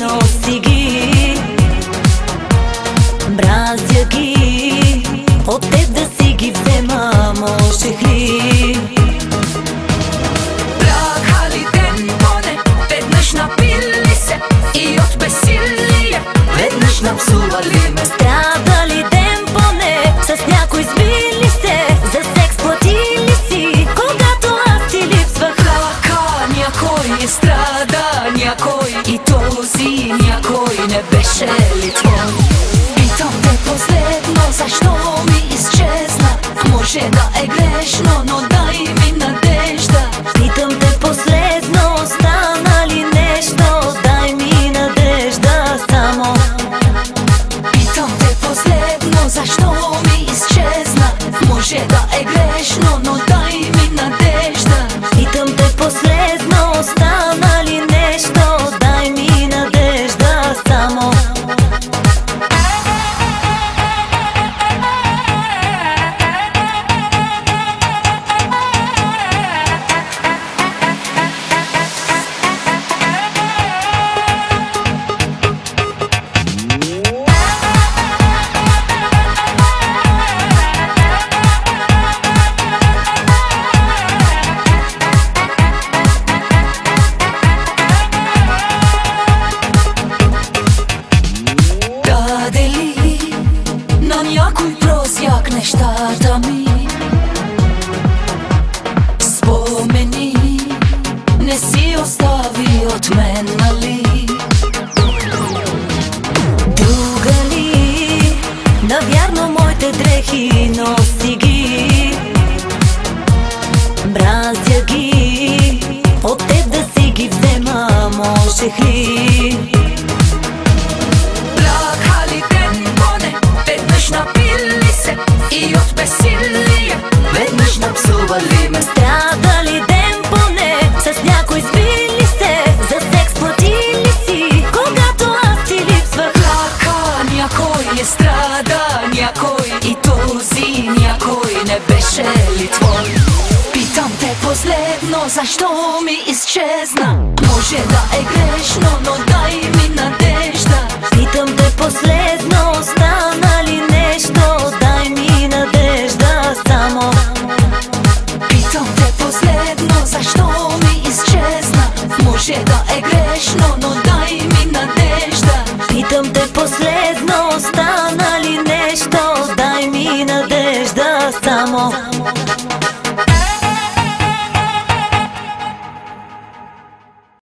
носи ги, мразя ги, от теб да си ги взема можех ли? Бяха ли ден поне, веднъж напили се и от безсилие веднъж напсували ме? Страда ли ден поне, с някой сбили се, за секс платили си, когато аз ти липсвах? Така някой страда, някой и този някой не беше ли твой? Питам те последно, защо ми изчезна? Може да е грешно, но дай ми надежда. Питам те последно, стана ли нещо? Дай ми надежда само. Питам те последно, защо ми изчезна? Може да е грешно, но дай ми надежда. Питам те последно, стана ли нещо? Дай ми надежда само. На някой прозяк нещата ми, спомени не си остави от мен, нали? Друга ли, навярно моите дрехи носи ги, мразя ги, от теб да си ги взема можех ли? Напили се и от безсилие веднъж напсували ме. Страда ли ден поне, с някой сбили се, за секс платили си, когато аз ти липсвах? Така някой страда, някой и този някой не беше ли твой? Питам те последно, защо ми изчезна? Може да е